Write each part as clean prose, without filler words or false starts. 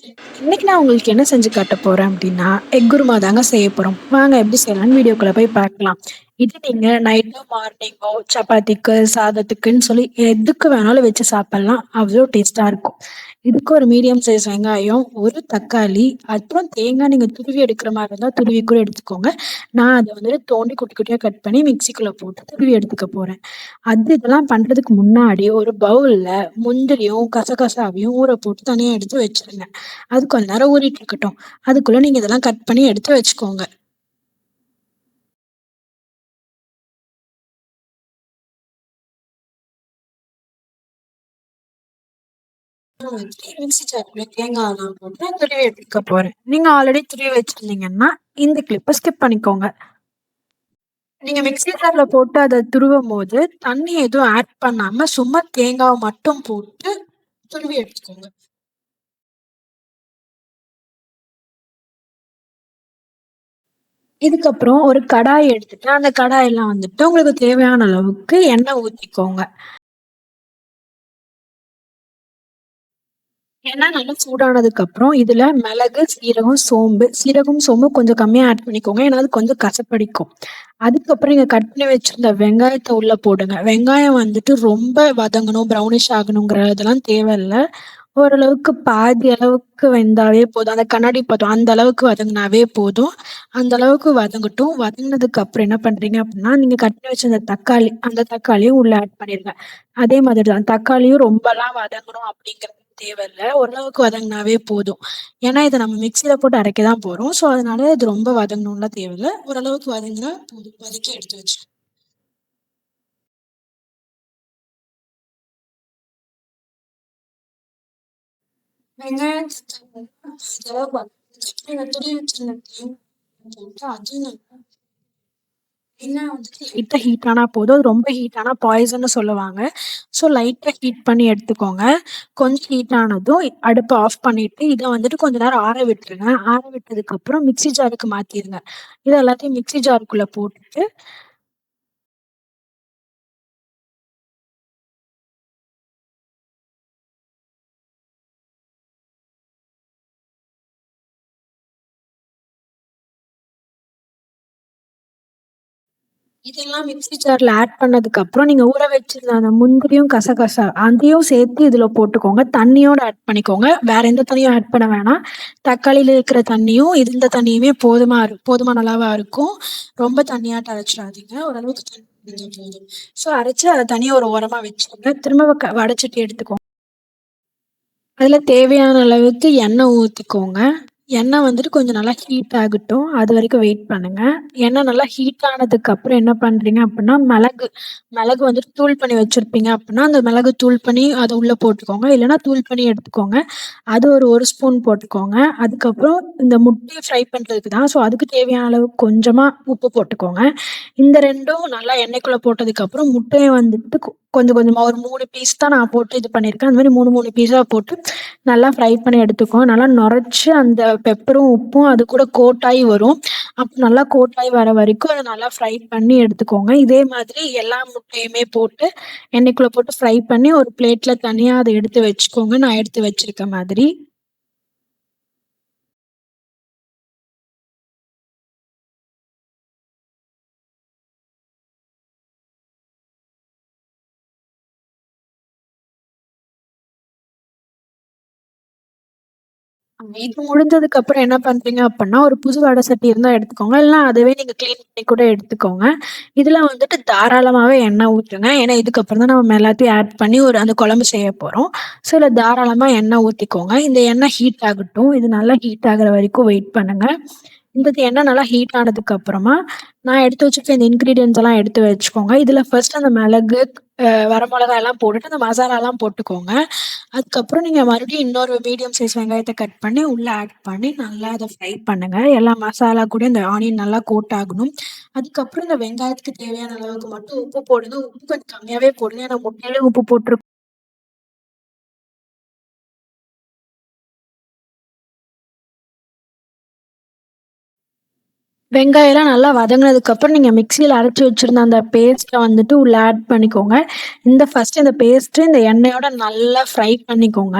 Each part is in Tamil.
இன்னைக்கு நான் உங்களுக்கு என்ன செஞ்சு காட்ட போறேன் அப்படின்னா, எக் குருமா தாங்க செய்ய போறோம். வாங்க எப்படி செய்யலாம்னு வீடியோக்குள்ள போய் பார்க்கலாம். இது நீங்க நைட்டோ, மார்னிங்கோ சப்பாத்திக்கு, சாதத்துக்குன்னு சொல்லி எதுக்கு வேணாலும் வச்சு சாப்பிடலாம். அவ்வளோ டேஸ்ட்டா இருக்கும். இதுக்கு ஒரு மீடியம் சைஸ் வெங்காயம், ஒரு தக்காளி, அப்புறம் தேங்காய் நீங்க துருவி எடுக்கிற மாரி இருந்தா துருவி கூட எடுத்துக்கோங்க. நான் அத வந்துட்டு தோண்டி குட்டி குட்டியா கட் பண்ணி மிக்ஸிக்குள்ள போட்டு துருவி எடுத்துக்க போறேன். இதெல்லாம் பண்றதுக்கு முன்னாடி ஒரு பவுல்ல முந்திரியும், கசகசாவையும் ஊற போட்டு தனியா எடுத்து வச்சுருங்க. அது கொஞ்ச நேரம் ஊறிட்டு இருக்கட்டும். அதுக்குள்ள நீங்க இதெல்லாம் கட் பண்ணி எடுத்து வச்சுக்கோங்க. மிக்ஸி ஜார்ல தேங்காய்லாம் போட்டு துருவி எடுத்துக்க போறேன். நீங்க ஆல்ரெடி துருவி வச்சிருந்தீங்கன்னா, இந்த கிளிப்ப ஸ்கிப் பண்ணிக்கோங்க. நீங்க மிக்ஸி ஜார்ல போட்டு அத துருவும்போது, தண்ணி எதுவும் ஆட் பண்ணாம சும்மா தேங்காவ மட்டும் போட்டு துருவி எடுத்துக்கோங்க. இதுக்கப்புறம் ஒரு கடாய் எடுத்துட்டு, அந்த கடாயில வந்துட்டு உங்களுக்கு தேவையான அளவுக்கு எண்ணெய் ஊத்திக்கோங்க. எண்ணெய் நல்லா சூடானதுக்கப்புறம், இதுல மிளகு, சீரகம், சோம்பு. சீரகம், சோம்பு கொஞ்சம் கம்மியா ஆட் பண்ணிக்கோங்க. ஏன்னா, அது கொஞ்சம் கசப்படிக்கும். அதுக்கப்புறம் நீங்க கட் பண்ணி வச்சிருந்த வெங்காயத்த உள்ள போடுங்க. வெங்காயம் வந்துட்டு ரொம்ப வதங்கணும், ப்ரௌனிஷ் ஆகணுங்கிறதெல்லாம் தேவையில்ல. ஓரளவுக்கு பாதி அளவுக்கு வெந்தாவே போதும். அந்த கண்ணாடி பதம் அந்த அளவுக்கு வதங்குனாவே போதும். அந்த அளவுக்கு வதங்கட்டும். வதங்குனதுக்கு அப்புறம் என்ன பண்றீங்க அப்படின்னா, நீங்க கட் பண்ணி வச்சிருந்த தக்காளி, அந்த தக்காளியும் உள்ள ஆட் பண்ணிருங்க. அதே மாதிரி தான் தக்காளியும் ரொம்பலாம் வதங்கணும் அப்படிங்கிறது தேவையில்ல. ஓரளவுக்கு வதங்குனாவே போதும். ஏன்னா, இத நம்ம மிக்ஸியில போட்டு அரைக்க தான் போறோம். ஸோ, அதனால இது ரொம்ப வதங்கணும்லாம் தேவையில்ல. ஓரளவுக்கு வதங்கினா போதும். வதக்கி எடுத்து வச்சுக்கோங்க. வெங்காயம், தக்காளி இதெல்லாம் வதக்கிட்டு நீங்க துருவி வச்சிருந்த தேங்காய் போட்டு அதையும் நல்லா எண்ணெய் வந்துட்டு லைட்டா ஹீட் ஆனா போதும். அது ரொம்ப ஹீட் ஆனா பாய்சன்னு சொல்லுவாங்க. ஸோ லைட்டா ஹீட் பண்ணி எடுத்துக்கோங்க. கொஞ்சம் ஹீட் ஆனதும் அடுப்ப ஆஃப் பண்ணிட்டு, இத வந்துட்டு கொஞ்ச நேரம் ஆற விட்டுருங்க. ஆற விட்டதுக்கப்புறம் மிக்ஸி ஜாருக்கு மாத்திருங்க. இது எல்லாத்தையும் மிக்ஸி ஜாருக்குள்ள போட்டுட்டு இதெல்லாம் மிக்ஸி ஜார்ல ஆட் பண்ணதுக்கப்புறம், நீங்க ஊற வச்சிருந்த அந்த முந்திரியும், கசகசா அதையும் சேர்த்து இதுல போட்டுக்கோங்க. தண்ணியோட ஆட் பண்ணிக்கோங்க. வேற எந்த தண்ணியும் ஆட் பண்ண வேணாம். தக்காளியில இருக்கிற தண்ணியும், இந்த தண்ணியுமே போதுமான அளவா இருக்கும். ரொம்ப தண்ணியாட்ட அரைச்சிடாதீங்க. ஓரளவுக்கு தண்ணி இருந்தா போதும். ஸோ அரைச்சு அத தனியா ஒரு ஓரமா வச்சுருங்க. திரும்ப வடச்சட்டி எடுத்துக்கோங்க. அதுல தேவையான அளவுக்கு எண்ணெய் ஊத்திக்கோங்க. எண்ணெய் வந்துட்டு கொஞ்சம் நல்லா ஹீட் ஆகட்டும். அது வரைக்கும் வெயிட் பண்ணுங்க. எண்ணெய் நல்லா ஹீட் ஆனதுக்கு அப்புறம் என்ன பண்றீங்க அப்டின்னா, மிளகு மிளகு வந்துட்டு தூள் பண்ணி வச்சிருப்பீங்க அப்டின்னா, அந்த மிளகு தூள் பண்ணி அத உள்ள போட்டுக்கோங்க. இல்லன்னா தூள் பண்ணி எடுத்துக்கோங்க. அது ஒரு 1 ஸ்பூன் போட்டுக்கோங்க. அதுக்கப்புறம் இந்த முட்டைய ஃப்ரை பண்றதுக்கு தான். ஸோ, அதுக்கு தேவையான அளவு கொஞ்சமா உப்பு போட்டுக்கோங்க. இந்த 2ம் நல்லா எண்ணெய்க்குள்ள போட்டதுக்கப்புறம் முட்டைய வந்துட்டு கொஞ்சம் கொஞ்சமா ஒரு 3 பீஸ் தான் நான் போட்டு இது பண்ணியிருக்கேன். அந்த மாரி 3 பீஸா போட்டு நல்லா ஃப்ரை பண்ணி எடுத்துக்கோங்க. நல்லா நொறச்சு அந்த பெப்பரும், உப்பும் அது கூட கோட் ஆயி வரும். நல்லா கோட் ஆயி வர வரைக்கும் அத நல்லா ஃப்ரை பண்ணி எடுத்துக்கோங்க. இதே மாதிரி எல்லா முட்டையுமே போட்டு எண்ணெய்க்குள்ள போட்டு ஃப்ரை பண்ணி ஒரு பிளேட்ல தனியா அத எடுத்து வச்சுக்கோங்க. நான் எடுத்து வச்சிருக்க மாதிரி. இது முடிஞ்சதுக்கு அப்புறம் என்ன பண்றீங்க அப்புட்ன்னா, ஒரு புது வடை சட்டி இருந்தா எடுத்துக்கோங்க. இல்லன்னா அதுவே நீங்க கிளீன் பண்ணி கூட எடுத்துக்கோங்க. இதுல வந்துட்டு தாராளமாவே எண்ணெய் ஊத்துங்க. ஏன்னா, இதுக்கப்புறம் தான் நம்ம எல்லாத்தையும் ஆட் பண்ணி அந்த குழம்பு செய்ய போறோம். ஸோ, இதுல தாராளமா எண்ணெய் ஊத்திக்கோங்க. இந்த எண்ணெய் ஹீட் ஆகட்டும். இது நல்லா ஹீட் ஆகுற வரைக்கும் வெயிட் பண்ணுங்க. இந்த எண்ணெய் நல்லா ஹீட் ஆனதுக்கு அப்புறமா, நான் எடுத்து வச்சிருக்க இந்த இன்கிரீடியன்ட்ஸ் எல்லாம் எடுத்து வச்சுக்கோங்க. இதுல ஃபர்ஸ்ட் அந்த மிளகு, வரமிளகாய் எல்லாம் போட்டுட்டு அந்த மசாலாலாம் போட்டுக்கோங்க. அதுக்கப்புறம் நீங்க மறுபடியும் இன்னொரு மீடியம் சைஸ் வெங்காயத்த கட் பண்ணி உள்ள ஆட் பண்ணி நல்லா அத ஃப்ரை பண்ணுங்க. எல்லா மசாலா கூட இந்த ஆனியன் நல்லா கோட் ஆகணும். அதுக்கப்புறம் இந்த வெங்காயத்துக்கு தேவையான அளவுக்கு மட்டும் உப்பு போடுங்க. உப்பு கொஞ்சம் கம்மியாவே போடுங்க. ஏன்னா முட்டையிலயும் உப்பு போட்டிருக்கோம். வெங்காயம்லாம் நல்லா வதங்குனதுக்கப்புறம், நீங்க மிக்ஸியில அரைச்சு வச்சிருந்த அந்த பேஸ்ட்ட வந்துட்டு உள்ள ஆட் பண்ணிக்கோங்க. ஃபர்ஸ்ட்டு இந்த பேஸ்ட்டு இந்த எண்ணெயோட நல்லா ஃப்ரை பண்ணிக்கோங்க.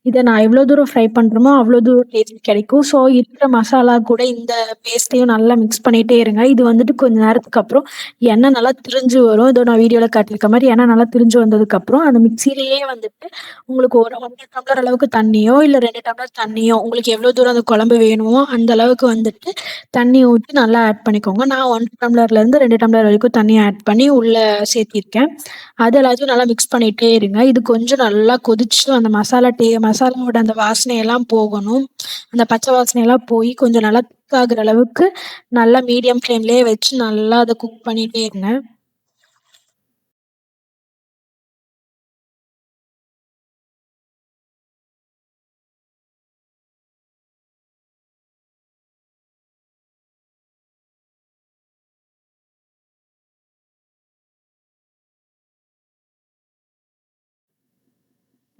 இத நான் எவ்வளோ தூரம் ஃப்ரை பண்றோமோ, அவ்வளோ தூரம் டேஸ்ட் கிடைக்கும். ஸோ, இருக்கிற மசாலா கூட இந்த பேஸ்ட்டையும் நல்லா மிக்ஸ் பண்ணிட்டே இருங்க. இது வந்துட்டு கொஞ்ச நேரத்துக்கு அப்புறம் எண்ணெய் நல்லா திரிஞ்சு வரும். இதோ நான் வீடியோல காட்டியிருக்க மாரி எண்ணெய் நல்லா திரிஞ்சு வந்ததுக்கப்புறம், அந்த மிக்ஸியிலேயே வந்துட்டு உங்களுக்கு ஒரு 1 1/2 டம்ளர் அளவுக்கு தண்ணியோ, இல்ல 2 டம்ளர் தண்ணியோ, உங்களுக்கு எவ்வளோ தூரம் அந்த குழம்பு வேணுமோ, அந்த அளவுக்கு வந்துட்டு தண்ணி ஊத்தி நல்லா ஆட் பண்ணிக்கோங்க. நான் 1 டம்ளர்லேருந்து 2 டம்ளர் வரைக்கும் தண்ணி ஆட் பண்ணி உள்ள சேர்த்திருக்கேன். அது எல்லாத்தையும் நல்லா மிக்ஸ் பண்ணிட்டே இருங்க. இது கொஞ்சம் நல்லா கொதிச்சு அந்த மசாலாவோட அந்த வாசனையெல்லாம் போகணும். அந்த பச்சை வாசனையெல்லாம் போய் கொஞ்சம் நல்லா திக் ஆகுற அளவுக்கு நல்லா மீடியம் ஃப்ளேம்லயே வச்சு நல்லா அத குக் பண்ணிட்டே இருங்க.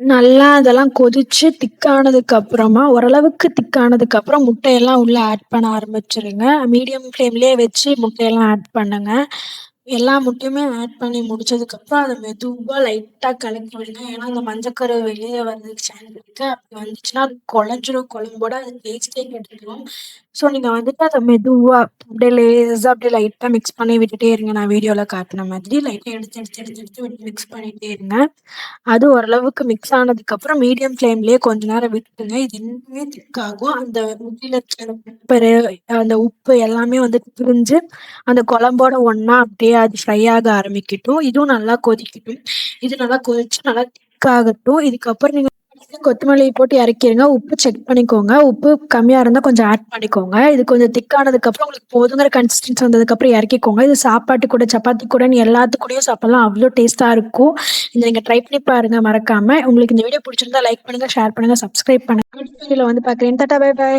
நல்லா அதெல்லாம் கொதிச்சு திக்கானதுக்கு அப்புறமா, ஓரளவுக்கு திக்கானதுக்கு அப்புறம் முட்டையெல்லாம் உள்ள ஆட் பண்ண ஆரம்பிச்சுருங்க. மீடியம் ஃப்ளேம்லயே வச்சு முட்டையெல்லாம் ஆட் பண்ணுங்க. எல்லா முட்டையுமே ஆட் பண்ணி முடிச்சதுக்கப்புறம், அத மெதுவா லைட்டா கலக்கி விடுங்க. ஏன்னா, அந்த மஞ்சக்கரு வெளிய வர்றதுக்கு சான்ஸ் இருக்கு. அப்படி வந்துச்சுன்னா, அது குழஞ்சிரும் குழம்போட. அது டேஸ்ட்டே கெட்டுரும். ஸோ, நீங்க வந்துட்டு அத மெதுவா அப்படியே லேசா அப்படியே லைட்டா மிக்ஸ் பண்ணி விட்டுட்டே இருங்க. நான் வீடியோல காட்டுன மாதிரி. லைட்டா எடுத்து, எடுத்து, எடுத்து, எடுத்து விட்டு மிக்ஸ் பண்ணிட்டே இருங்க. அது ஓரளவுக்கு மிக்ஸ் ஆனதுக்கப்புறம் மீடியம் ஃப்ளேம்லயே கொஞ்ச நேரம் விட்டுருங்க. இது இன்னுமே திக் ஆகும். அந்த முட்டையில இருக்கிற பெப்பரு, அந்த உப்பு எல்லாமே வந்துட்டு பிரிஞ்சு, அந்த குழம்போட ஒண்ணா அப்படியே அது ஃப்ரை ஆக ஆரம்பிக்கட்டும். இதுவும் நல்லா கொதிக்கட்டும். இது நல்லா கொதிச்சு நல்லா திக் ஆகட்டும். இதுக்கப்புறம் நீங்க கொத்தமல்லி போட்டு இறக்கிருங்க. உப்பு செக் பண்ணிக்கோங்க. உப்பு கம்மியா இருந்தா கொஞ்சம் ஆட் பண்ணிக்கோங்க. இது கொஞ்சம் திக் ஆனதுக்கப்புறம் உங்களுக்கு போதுங்கிற கன்சிஸ்டன்சி வந்ததுக்கப்புறம் இறக்கிக்கோங்க. இது சாப்பாட்டு கூட, சப்பாத்தி கூடன்னு எல்லாத்து கூடயும் சாப்பிடலாம். அவ்ளோ டேஸ்ட்டா இருக்கும். இத நீங்க ட்ரை பண்ணி பாருங்க மறக்காம. உங்களுக்கு இந்த வீடியோ புடிச்சிருந்தா லைக் பண்ணுங்க, ஷேர் பண்ணுங்க, சப்ஸ்கிரைப் பண்ணுங்க. அடுத்த வீடியோல வந்து பார்க்குறேன். டாடா பை பை.